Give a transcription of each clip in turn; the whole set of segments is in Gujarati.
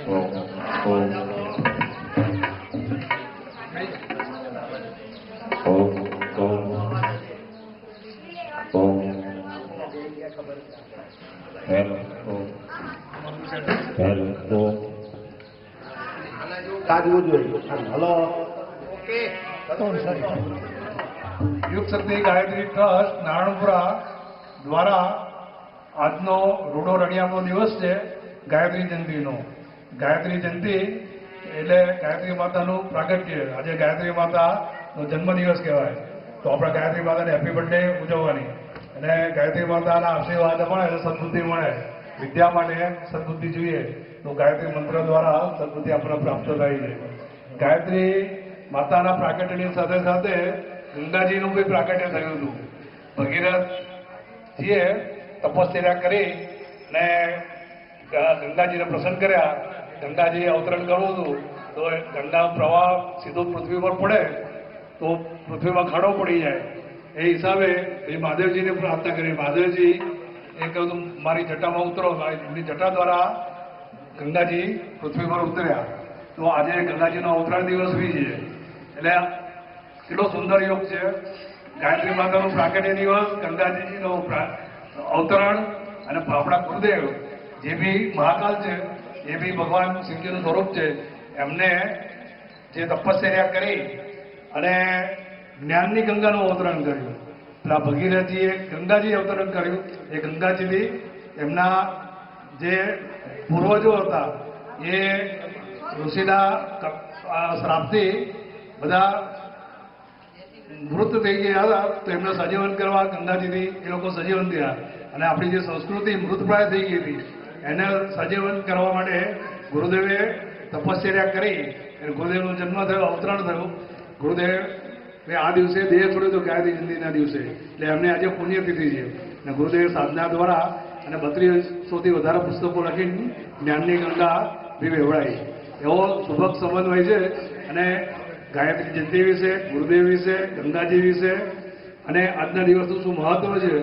યુગ શક્તિ ગાયત્રી ટ્રસ્ટ નારણપુરા દ્વારા આજનો રૂડો રણિયાનો દિવસ છે ગાયત્રી જયંતિનો. ગાયત્રી જયંતિ એટલે ગાયત્રી માતાનું પ્રાગટ્ય. આજે ગાયત્રી માતાનો જન્મદિવસ કહેવાય, તો આપણે ગાયત્રી માતાને હેપી બર્થડે ઉજવવાની અને ગાયત્રી માતાના આશીર્વાદ મળે સદબુદ્ધિ મળે. વિદ્યા માટે સદબુદ્ધિ જોઈએ તો ગાયત્રી મંત્ર દ્વારા સદબુદ્ધિ આપણને પ્રાપ્ત થાય છે. ગાયત્રી માતાના પ્રાગટ્યની સાથે સાથે ગંગાજીનું બી પ્રાગટ્ય થયું હતું. ભગીરથજીએ તપશ્ચર્યા કરી અને ગંગાજીને પ્રસન્ન કર્યા. ગંગાજી અવતરણ કરવું હતું તો ગંગા પ્રવાહ સીધો પૃથ્વી પર પડે તો પૃથ્વીમાં ખાડો પડી જાય. એ હિસાબે એ મહાદેવજીને પ્રાર્થના કરી. મહાદેવજી એ કહ્યું મારી જટામાં ઉતરો. એમની જટા દ્વારા ગંગાજી પૃથ્વી પર ઉતર્યા. તો આજે ગંગાજીનો અવતરણ દિવસ બી છે. એટલે કેટલો સુંદર યોગ છે. ગાયત્રી માતાનું પ્રાગટ્ય દિવસ, ગંગાજીનો અવતરણ અને આપણા ગુરુદેવ જે બી મહાકાલ છે એ બી ભગવાન શિવજીનું સ્વરૂપ છે. એમને જે તપશ્ચર્યા કરી અને જ્ઞાનની ગંગાનું અવતરણ કર્યું. પેલા ભગીરથજીએ ગંગાજી અવતરણ કર્યું. એ ગંગાજીથી એમના જે પૂર્વજો હતા એ ઋષિના શ્રાપથી બધા મૃત થઈ ગયા હતા, તો એમને સજીવન કરવા ગંગાજીથી એ લોકો સજીવન થયા. અને આપણી જે સંસ્કૃતિ મૃતપ્રાય થઈ ગઈ હતી એને સજીવન કરવા માટે ગુરુદેવે તપશ્ચર્યા કરી. ગુરુદેવનો જન્મ થયો, અવતરણ થયું. ગુરુદેવ આ દિવસે દેહ છોડ્યો તો ગાયત્રી જયંતિના દિવસે, એટલે એમને આજે પુણ્યતિથિ છે. અને ગુરુદેવ સાધના દ્વારા અને 3200થી વધારે પુસ્તકો લખીને જ્ઞાનની ગંગા બી વહેવડાઈ. એવો શુભક સંબંધ હોય છે. અને ગાયત્રી જયંતિ વિશે, ગુરુદેવ વિશે, ગંગાજી વિશે અને આજના દિવસનું શું મહત્વ છે.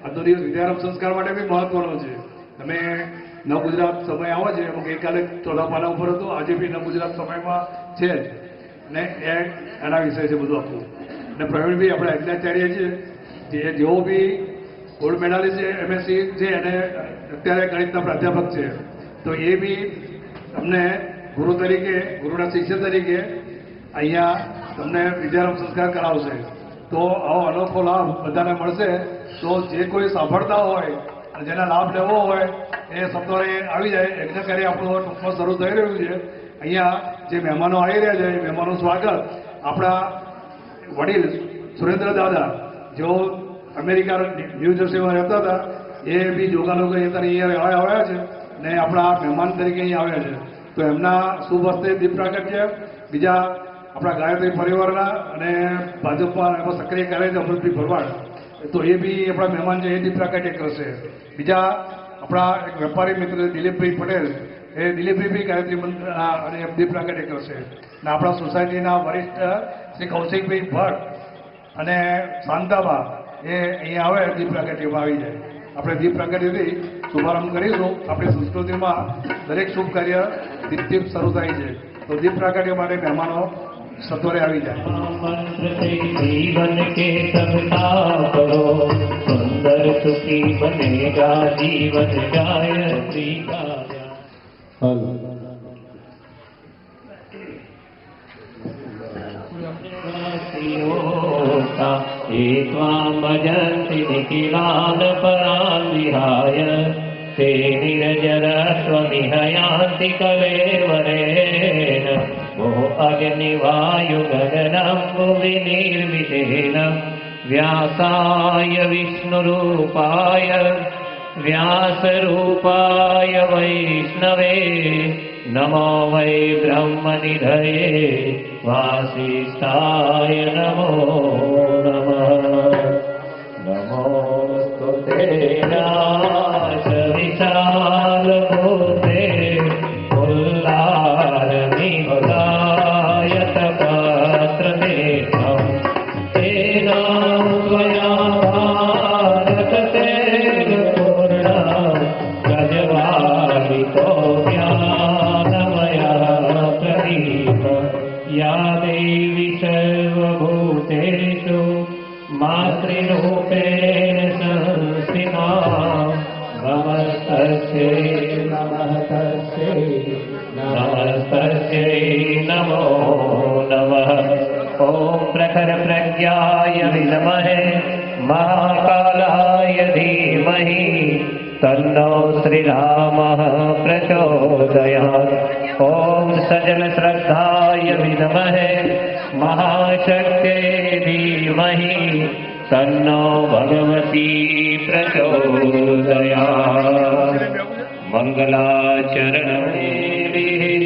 આજનો દિવસ વિદ્યારંભ સંસ્કાર માટે બી મહત્વનો છે. તમે નવ ગુજરાત સમય આવો છે, એમાં ગઈકાલે ચોથા પાના ઉપર હતો, આજે બી નવ ગુજરાત સમયમાં છે જ. ને એના વિષય છે બધું આખું. અને પ્રવીણભાઈ આપણે આજ્ઞાચાર્ય છે, જેઓ બી ગોલ્ડ મેડાલિસ્ટ છે, MSc છે અને અત્યારે ગણિતના પ્રાધ્યાપક છે. તો એ બી તમને ગુરુ તરીકે, ગુરુના શિષ્ય તરીકે અહીંયા તમને વિદ્યારંભ સંસ્કાર કરાવશે. તો આવો અનોખો લાભ બધાને મળશે. તો જે કોઈ સાંભળતા હોય અને જેના લાભ લેવો હોય એ સત્વરે આવી જાય. યજ્ઞ કરી આપણું ટૂંકમાં શરૂ થઈ રહ્યું છે. અહીંયા જે મહેમાનો આવી રહ્યા છે એ મહેમાનનું સ્વાગત આપણા વડીલ સુરેન્દ્ર દાદા, જેઓ અમેરિકા ન્યૂ જર્સીમાં રહેતા હતા, એ બી જોગાનુગ અહીંયા આવ્યા છે ને આપણા મહેમાન તરીકે અહીંયા આવ્યા છે. તો એમના શુભ હસ્તે દીપ પ્રાગટ્ય, બીજા આપણા ગાયત્રી પરિવારના અને ભાજપમાં એમાં સક્રિય કરે છે અમૃતભાઈ ભરવાડ, તો એ બી આપણા મહેમાન છે, એ દીપ પ્રાગટ્ય કરશે. બીજા આપણા એક વેપારી મિત્ર દિલીપભાઈ પટેલ, એ દિલીપભાઈ બી ગાયત્રી મંત્ર અને દીપ પ્રાગટ્ય કરશે. અને આપણા સોસાયટીના વરિષ્ઠ શ્રી કૌશિકભાઈ ભટ્ટ અને શાંતાબા એ અહીંયા આવે દીપ પ્રાગટ્યમાં આવી જાય. આપણે દીપ પ્રાગટ્યથી શુભારંભ કરીશું. આપણી સંસ્કૃતિમાં દરેક શુભ કાર્ય દીપથી શરૂ થાય છે. તો દીપ પ્રાગટ્ય માટે મહેમાનો સત્વરે આવી જાય. જીવન કે સબકા કરો સુંદર સુખી બનેગા જીવન ગાયત્રી त्वां भजन्ति निखिलान् परान् विहाय ते निरजरस्वमिहयान्ति कलेवरेण वो अग्निवायुगगनं भुवि निर्विशेन व्यासाय विष्णुरूपाय व्यासरूपाय वैष्णवे नमो वै ब्रह्मनिधये वासिष्ठाय नमो नमः नमोऽस्तु ते नाश विशालभूते उल्लारमिवलायतपात्रनेत्रं तेनां त्वया भारततेजपूर्णं गजवाहितो ज्ञानम् नमस्तस्यै नमः तस्यै नमस्तस्यै नमो नमः। ॐ प्रखरप्रज्ञाय विद्महे महाकालाय धीमहि तन्नो श्रीरामः प्रचोदयात्। ॐ सजलश्रद्धाय विद्महे महाशक्त्यै धीमहि तन्नो भगवती प्रचोदयात्। मङ्गलाचरणमेभिः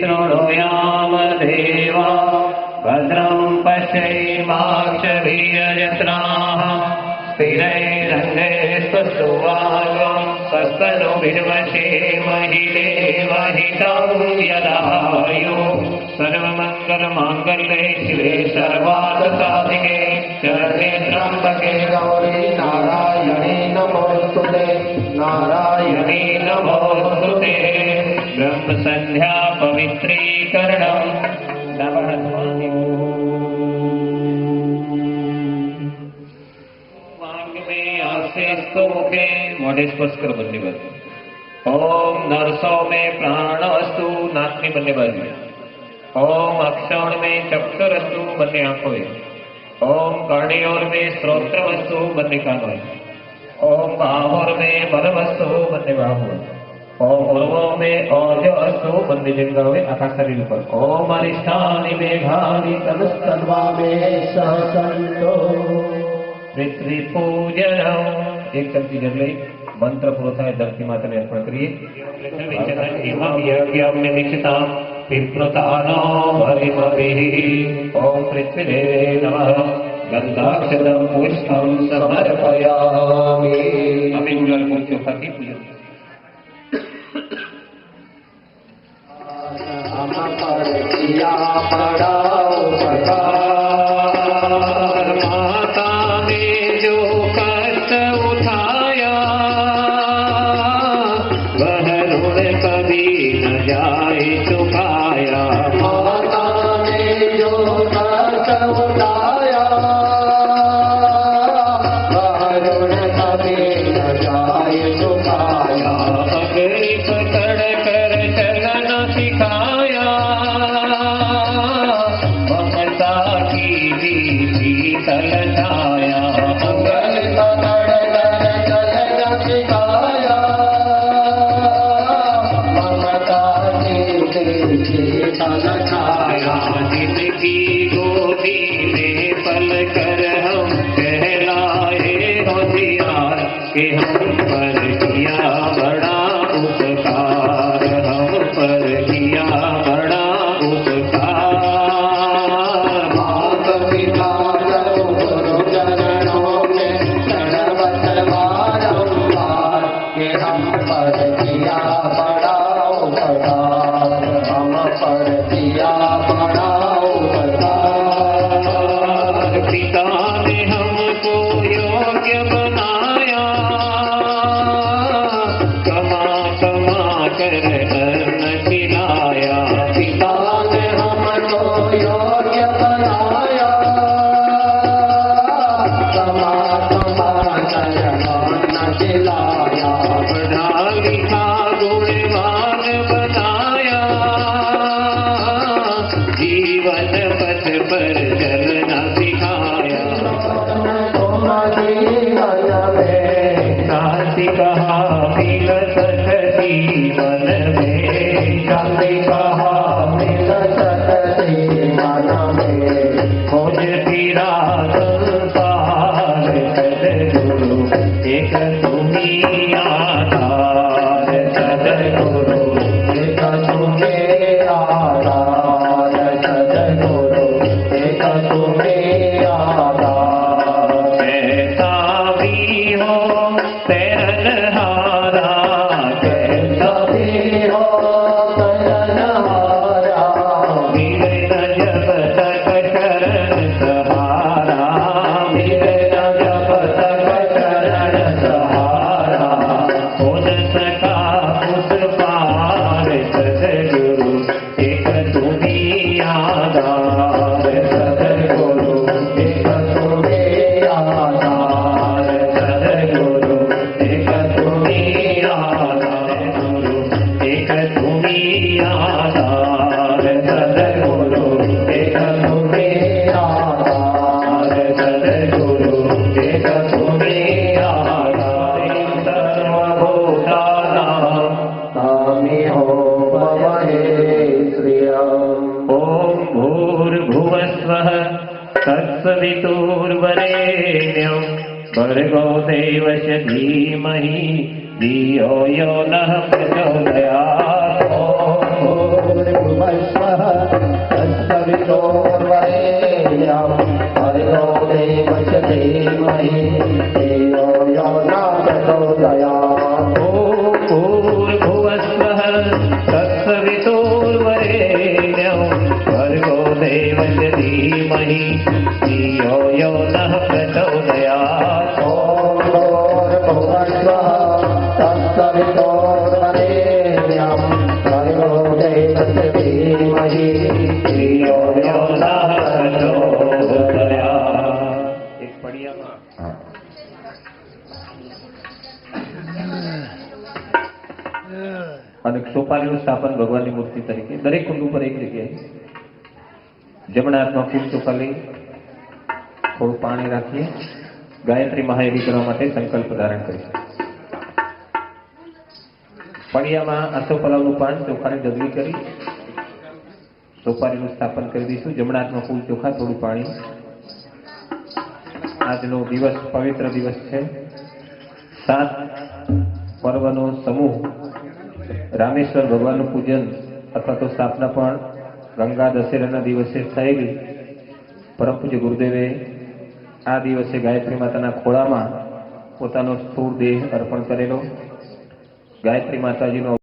शृणुयाम देवा भद्रं पश्यैमाक्षभिर्यजत्राः स्थिरैरङ्गैस्तुवागं स्वस्तनुभिर्वशेमहि देवहितं यदायुः। सर्वमङ्गलमाङ्गल्ये शिवे सर्वार्थसाधिके शरण्ये त्र्यम्बके गौरी नारायणी नमोस्तुते नारायणी नमोस्तुते। ब्रह्मसन्ध्या पवित्रीकरणं नवध्वनि वांग में आस्ते मुखे मोढे स्पर्श करो બંને બાજુ। ओम नरसो में प्राणस्तु नाकनी બંને બાજુ। ओम अक्षौण में चक्षुरस्तु બંને आंखों। ओम कर्णयोर में श्रोत्रवस्तु બંને कानों। ओम बाहोर में बलवस्तु બંને बाहों। ओम उर्वो में ओजोस्तु બંને जंगाओं आखा शरीर पर। ओम अरिष्ठानि मेघानि तनुस्तन्वा में सहसंतो। पृथ्वी पूजनम एक चमची जल लई मंत्र पूरो थाय धरती माता ने अर्पण करिए। ओम पृथ्वीदेवे नमः गंधाक्षरं पुष्पं समर्पयामि। अभी गुलाल मूर्तियों का की पूजन माता ने जो कष्ट उठाया वह ऋण कभी न जाए चुकाया। माता ने जो कष्ट उठाया वह ऋण कभी न जाए चुकाया। पगड़ी पकड़ कर चलना सिखाया ममता की दीदी तल छाया। पगड़ी पकड़ कर चलना सिखाया ममता की दीदी तल छाया। जिनकी गोदी में पल कर हम कहलाए होशियार कि हम पर किया बड़ा उपकार। हम पर किया बड़ा उपकार। मात पिता गुरुजनों में प्रणवत बारंबार कि हम पर किया बड़ा उपकार। हम पर किया बड़ा उपकार। पिता ने हमको योग्य बनाया कमा कमा कर अन्न खिलाया। पिता ने हमको योग्य बनाया कमा कमा कर अन्न खिलाया। पढ़ा लिखा गुणवान बनाया जीवन पथ पर चलना सिखाया। शांति कहा मिल सत जीवन में। शांति कहा मिल सत जीवन में। खोज फिरा संसार सदगुरु एक तुम्ही आधार। सदगुरु एक तुम्ही आधार। सदगुरु एक तुम्ही आधार। कैसा भी हो तेरनहारा कैसा भी हो तेरनहारा। मिले न जब तक शरण सहारा। मिले न जब तक शरण सहारा। हो न सका उस पार सदगुरु एक तुम्ही आधार। सदगुरु एक तुम्ही आधार। सदगुरु एक तुम्ही आधार। तत्सवितुर्वरेण्यं भर्गो देवस्य धीमहि धियो यो नः प्रचोदयात्। भूर्भुवस्वः तत्सवितुर्वरेण्यं भर्गो देवस्य धीमहि धियो यो नः प्रचोदयात्। भूर्भुवस्वः तत्सवितुर्वरेण्यं भर्गो देवस्य धीमहि धियो यो नः प्रचोदयात्। ॐ भूर्भुवस्वः तत्सवितुर्वरेण्यं भर्गो देवस्य धीमहि धियो यो नः प्रचोदयात्। એક પડિયામાં અને સોપારીનું સ્થાપન ભગવાનની મૂર્તિ તરીકે દરેક કુંડ ઉપર એક જગ્યાએ જમણા હાથમાં ફૂલ ચોખા લઈ થોડું પાણી રાખીએ ગાયત્રી મહાયજ્ઞ કરવા માટે સંકલ્પ ધારણ કરીશું. પડિયામાં આસોપલાવનું પાન ચોખાની ડગલી કરી સોપારીનું સ્થાપન કરી દઈશું. જમણા હાથમાં ફૂલ ચોખા થોડું પાણી. આજનો દિવસ પવિત્ર દિવસ છે. 7 પર્વનો સમૂહ રામેશ્વર ભગવાનનું પૂજન અથવા તો સ્થાપના પણ ગંગા દશેરાના દિવસે થયેલી. પરમ પૂજ્ય ગુરુદેવે આ દિવસે ગાયત્રી માતાના ખોળામાં પોતાનો સ્થૂળ દેહ અર્પણ કરેલો. ગાયત્રી માતાજીનો